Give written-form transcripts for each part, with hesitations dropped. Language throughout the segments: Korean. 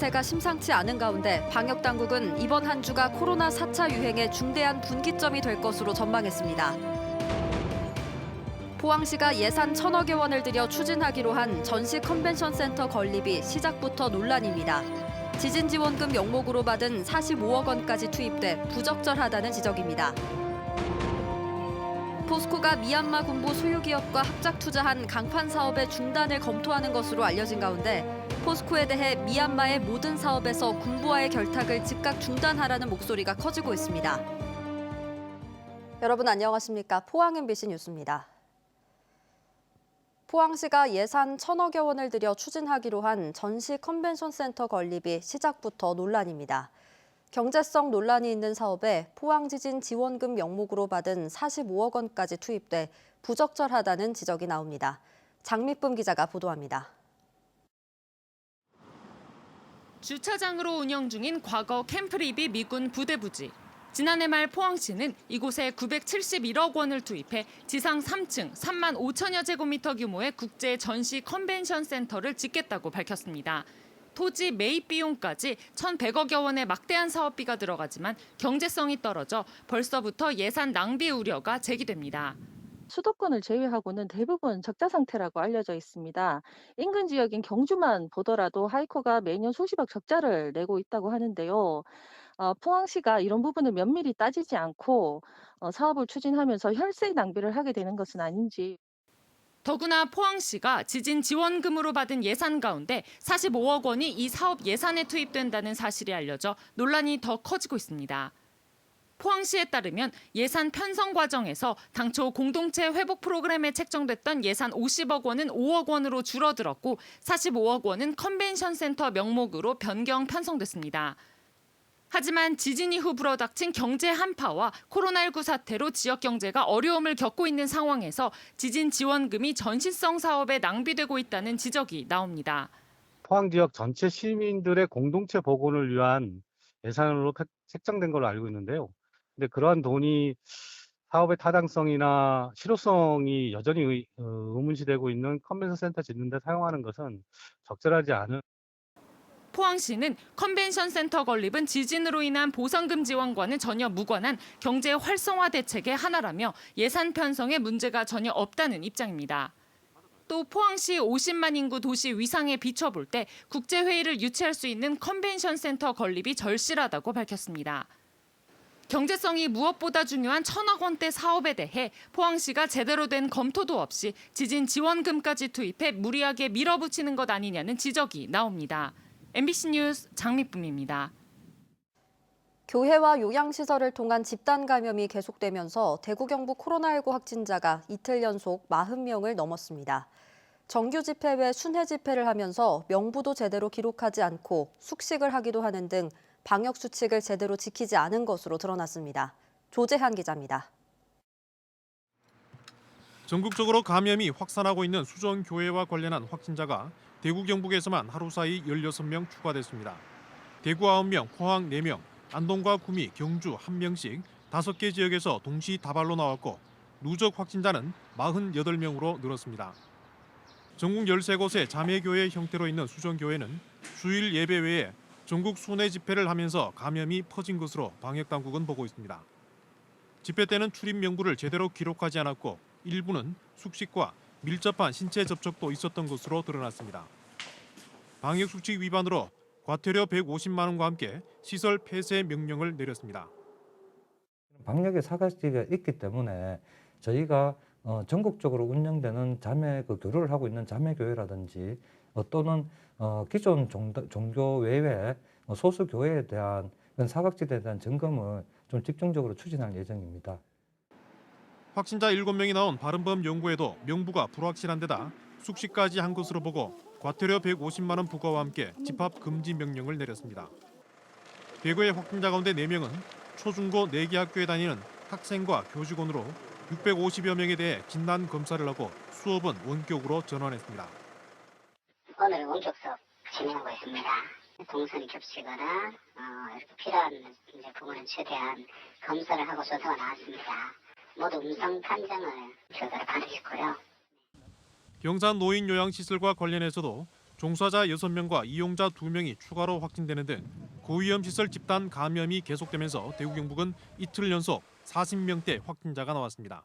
증세가 심상치 않은 가운데 방역당국은 이번 한 주가 코로나 4차 유행의 중대한 분기점이 될 것으로 전망했습니다. 포항시가 예산 1,000억여 원을 들여 추진하기로 한 전시 컨벤션 센터 건립이 시작부터 논란입니다. 지진 지원금 명목으로 받은 45억 원까지 투입돼 부적절하다는 지적입니다. 포스코가 미얀마 군부 소유 기업과 합작 투자한 강판 사업의 중단을 검토하는 것으로 알려진 가운데 포스코에 대해 미얀마의 모든 사업에서 군부와의 결탁을 즉각 중단하라는 목소리가 커지고 있습니다. 여러분 안녕하십니까? 포항 MBC 뉴스입니다. 포항시가 예산 1,000억여 원을 들여 추진하기로 한 전시 컨벤션 센터 건립이 시작부터 논란입니다. 경제성 논란이 있는 사업에 포항지진 지원금 명목으로 받은 45억 원까지 투입돼 부적절하다는 지적이 나옵니다. 장미쁨 기자가 보도합니다. 주차장으로 운영 중인 과거 캠프리비 미군 부대 부지. 지난해 말 포항시는 이곳에 971억 원을 투입해 지상 3층 3만 5천여 제곱미터 규모의 국제 전시 컨벤션 센터를 짓겠다고 밝혔습니다. 토지 매입 비용까지 1,100억여 원의 막대한 사업비가 들어가지만 경제성이 떨어져 벌써부터 예산 낭비 우려가 제기됩니다. 수도권을 제외하고는 대부분 적자 상태라고 알려져 있습니다. 인근 지역인 경주만 보더라도 하이코가 매년 수십억 적자를 내고 있다고 하는데요. 포항시가 이런 부분을 면밀히 따지지 않고 사업을 추진하면서 혈세 낭비를 하게 되는 것은 아닌지. 더구나 포항시가 지진 지원금으로 받은 예산 가운데 45억 원이 이 사업 예산에 투입된다는 사실이 알려져 논란이 더 커지고 있습니다. 포항시에 따르면 예산 편성 과정에서 당초 공동체 회복 프로그램에 책정됐던 예산 50억 원은 5억 원으로 줄어들었고 45억 원은 컨벤션 센터 명목으로 변경 편성됐습니다. 하지만 지진 이후 불어닥친 경제 한파와 코로나19 사태로 지역 경제가 어려움을 겪고 있는 상황에서 지진 지원금이 전시성 사업에 낭비되고 있다는 지적이 나옵니다. 포항 지역 전체 시민들의 공동체 복원을 위한 예산으로 책정된 걸로 알고 있는데요. 근데 그러한 돈이 사업의 타당성이나 실효성이 여전히 의문시되고 있는 컨벤션 센터 짓는 데 사용하는 것은 적절하지 않은. 포항시는 컨벤션 센터 건립은 지진으로 인한 보상금 지원과는 전혀 무관한 경제 활성화 대책의 하나라며 예산 편성에 문제가 전혀 없다는 입장입니다. 또 포항시 50만 인구 도시 위상에 비춰볼 때 국제회의를 유치할 수 있는 컨벤션 센터 건립이 절실하다고 밝혔습니다. 경제성이 무엇보다 중요한 1,000억 원대 사업에 대해 포항시가 제대로 된 검토도 없이 지진 지원금까지 투입해 무리하게 밀어붙이는 것 아니냐는 지적이 나옵니다. MBC 뉴스 장미쁨입니다. 교회와 요양시설을 통한 집단 감염이 계속되면서 대구 경북 코로나19 확진자가 이틀 연속 40명을 넘었습니다. 정규 집회 외 순회 집회를 하면서 명부도 제대로 기록하지 않고 숙식을 하기도 하는 등 방역 수칙을 제대로 지키지 않은 것으로 드러났습니다. 조재한 기자입니다. 전국적으로 감염이 확산하고 있는 수정교회와 관련한 확진자가 대구 경북에서만 하루 사이 16명 추가됐습니다. 대구 9명, 포항 4명, 안동과 구미, 경주 1명씩 5개 지역에서 동시 다발로 나왔고 누적 확진자는 48명으로 늘었습니다. 전국 13곳의 자매교회 형태로 있는 수정교회는 주일 예배 외에 전국 순회 집회를 하면서 감염이 퍼진 것으로 방역당국은 보고 있습니다. 집회 때는 출입 명부를 제대로 기록하지 않았고 일부는 숙식과 밀접한 신체 접촉도 있었던 것으로 드러났습니다. 방역수칙 위반으로 과태료 150만 원과 함께 시설 폐쇄 명령을 내렸습니다. 방역의 사각지대가 있기 때문에 저희가 전국적으로 운영되는 교류를 하고 있는 자매교회라든지 또는 기존 종교 외에 소수 교회에 대한 사각지대에 대한 점검을 좀 집중적으로 추진할 예정입니다. 확진자 7명이 나온 바른법 연구에도 명부가 불확실한 데다 숙식까지 한 것으로 보고 과태료 150만 원 부과와 함께 집합 금지 명령을 내렸습니다. 대구의 확진자 가운데 4명은 초중고 4개 학교에 다니는 학생과 교직원으로 650여 명에 대해 진단 검사를 하고 수업은 원격으로 전환했습니다. 오늘 원격 수업 진행하고 있습니다. 동선이 겹치거나 이렇게 필요한 부분은 최대한 검사를 하고 조사가 나왔습니다. 모두 음성 판정을 결과를 받으셨고요. 경산 노인 요양시설과 관련해서도 종사자 6명과 이용자 2명이 추가로 확진되는 등 고위험 시설 집단 감염이 계속되면서 대구 경북은 이틀 연속 40명대 확진자가 나왔습니다.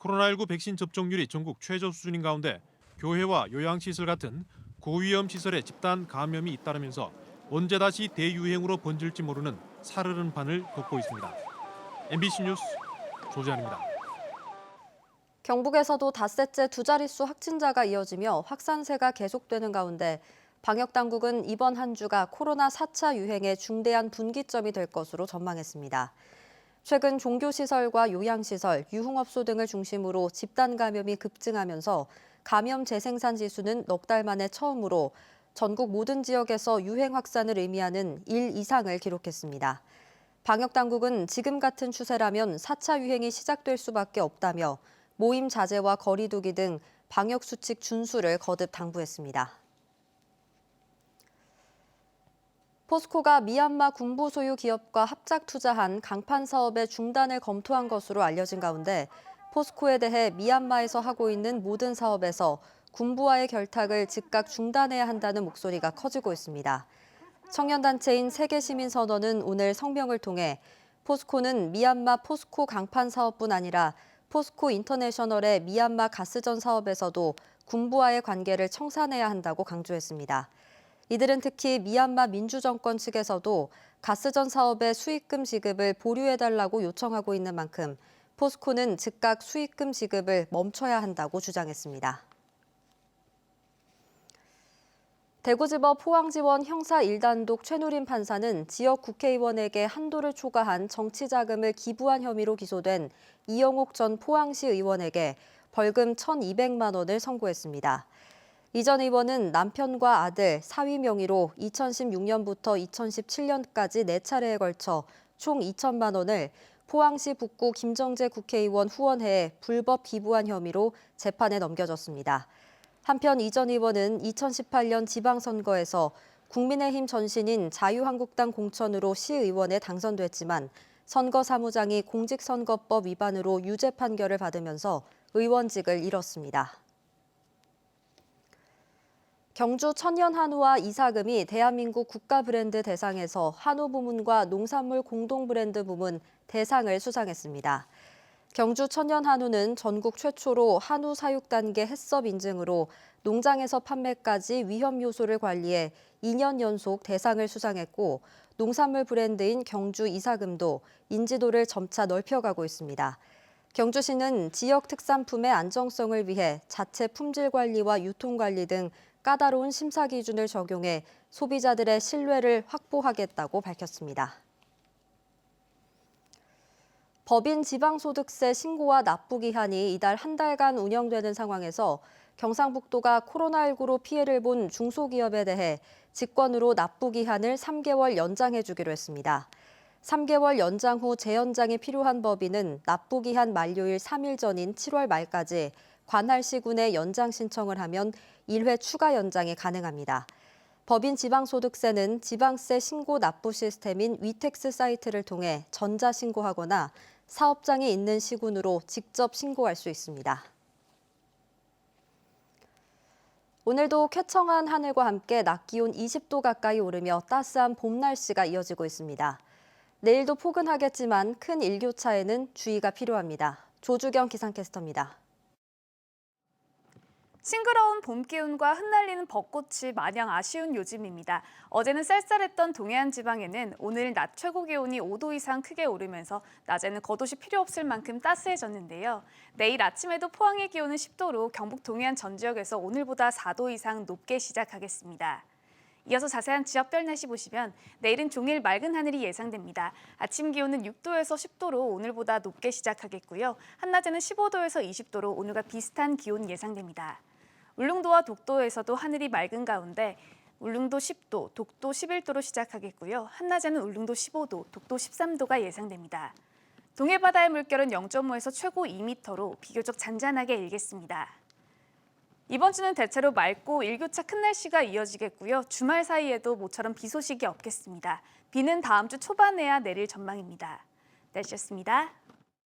코로나19 백신 접종률이 전국 최저 수준인 가운데 교회와 요양시설 같은 고위험 시설에 집단 감염이 잇따르면서 언제 다시 대유행으로 번질지 모르는 살얼음 판을 걷고 있습니다. MBC 뉴스 조재환입니다. 경북에서도 닷새째 두 자릿수 확진자가 이어지며 확산세가 계속되는 가운데 방역당국은 이번 한 주가 코로나 4차 유행의 중대한 분기점이 될 것으로 전망했습니다. 최근 종교시설과 요양시설, 유흥업소 등을 중심으로 집단 감염이 급증하면서 감염 재생산 지수는 넉 달 만에 처음으로 전국 모든 지역에서 유행 확산을 의미하는 1 이상을 기록했습니다. 방역당국은 지금 같은 추세라면 4차 유행이 시작될 수밖에 없다며 모임 자제와 거리 두기 등 방역수칙 준수를 거듭 당부했습니다. 포스코가 미얀마 군부 소유 기업과 합작 투자한 강판 사업의 중단을 검토한 것으로 알려진 가운데 포스코에 대해 미얀마에서 하고 있는 모든 사업에서 군부와의 결탁을 즉각 중단해야 한다는 목소리가 커지고 있습니다. 청년단체인 세계시민선언은 오늘 성명을 통해 포스코는 미얀마 포스코 강판 사업뿐 아니라 포스코 인터내셔널의 미얀마 가스전 사업에서도 군부와의 관계를 청산해야 한다고 강조했습니다. 이들은 특히 미얀마 민주정권 측에서도 가스전 사업의 수익금 지급을 보류해달라고 요청하고 있는 만큼 포스코는 즉각 수익금 지급을 멈춰야 한다고 주장했습니다. 대구지법 포항지원 형사 1단독 최누림 판사는 지역 국회의원에게 한도를 초과한 정치자금을 기부한 혐의로 기소된 이영옥 전 포항시 의원에게 벌금 1,200만 원을 선고했습니다. 이 전 의원은 남편과 아들, 사위 명의로 2016년부터 2017년까지 4차례에 걸쳐 총 2천만 원을 포항시 북구 김정재 국회의원 후원회에 불법 기부한 혐의로 재판에 넘겨졌습니다. 한편 이 전 의원은 2018년 지방선거에서 국민의힘 전신인 자유한국당 공천으로 시의원에 당선됐지만 선거사무장이 공직선거법 위반으로 유죄 판결을 받으면서 의원직을 잃었습니다. 경주 천연한우와 이사금이 대한민국 국가브랜드 대상에서 한우 부문과 농산물 공동브랜드 부문 대상을 수상했습니다. 경주 천연한우는 전국 최초로 한우 사육 단계 해썹 인증으로 농장에서 판매까지 위험 요소를 관리해 2년 연속 대상을 수상했고 농산물 브랜드인 경주 이사금도 인지도를 점차 넓혀가고 있습니다. 경주시는 지역 특산품의 안정성을 위해 자체 품질 관리와 유통 관리 등 까다로운 심사 기준을 적용해 소비자들의 신뢰를 확보하겠다고 밝혔습니다. 법인 지방소득세 신고와 납부 기한이 이달 한 달간 운영되는 상황에서 경상북도가 코로나19로 피해를 본 중소기업에 대해 직권으로 납부 기한을 3개월 연장해 주기로 했습니다. 3개월 연장 후 재연장이 필요한 법인은 납부 기한 만료일 3일 전인 7월 말까지 관할 시군에 연장 신청을 하면 1회 추가 연장이 가능합니다. 법인 지방소득세는 지방세 신고 납부 시스템인 위텍스 사이트를 통해 전자신고하거나 사업장이 있는 시군으로 직접 신고할 수 있습니다. 오늘도 쾌청한 하늘과 함께 낮 기온 20도 가까이 오르며 따스한 봄 날씨가 이어지고 있습니다. 내일도 포근하겠지만 큰 일교차에는 주의가 필요합니다. 조주경 기상캐스터입니다. 싱그러운 봄 기운과 흩날리는 벚꽃이 마냥 아쉬운 요즘입니다. 어제는 쌀쌀했던 동해안 지방에는 오늘 낮 최고 기온이 5도 이상 크게 오르면서 낮에는 겉옷이 필요 없을 만큼 따스해졌는데요. 내일 아침에도 포항의 기온은 10도로 경북 동해안 전 지역에서 오늘보다 4도 이상 높게 시작하겠습니다. 이어서 자세한 지역별 날씨 보시면 내일은 종일 맑은 하늘이 예상됩니다. 아침 기온은 6도에서 10도로 오늘보다 높게 시작하겠고요. 한낮에는 15도에서 20도로 오늘과 비슷한 기온 예상됩니다. 울릉도와 독도에서도 하늘이 맑은 가운데 울릉도 10도, 독도 11도로 시작하겠고요. 한낮에는 울릉도 15도, 독도 13도가 예상됩니다. 동해바다의 물결은 0.5에서 최고 2m로 비교적 잔잔하게 일겠습니다. 이번 주는 대체로 맑고 일교차 큰 날씨가 이어지겠고요. 주말 사이에도 모처럼 비 소식이 없겠습니다. 비는 다음 주 초반에야 내릴 전망입니다. 날씨였습니다.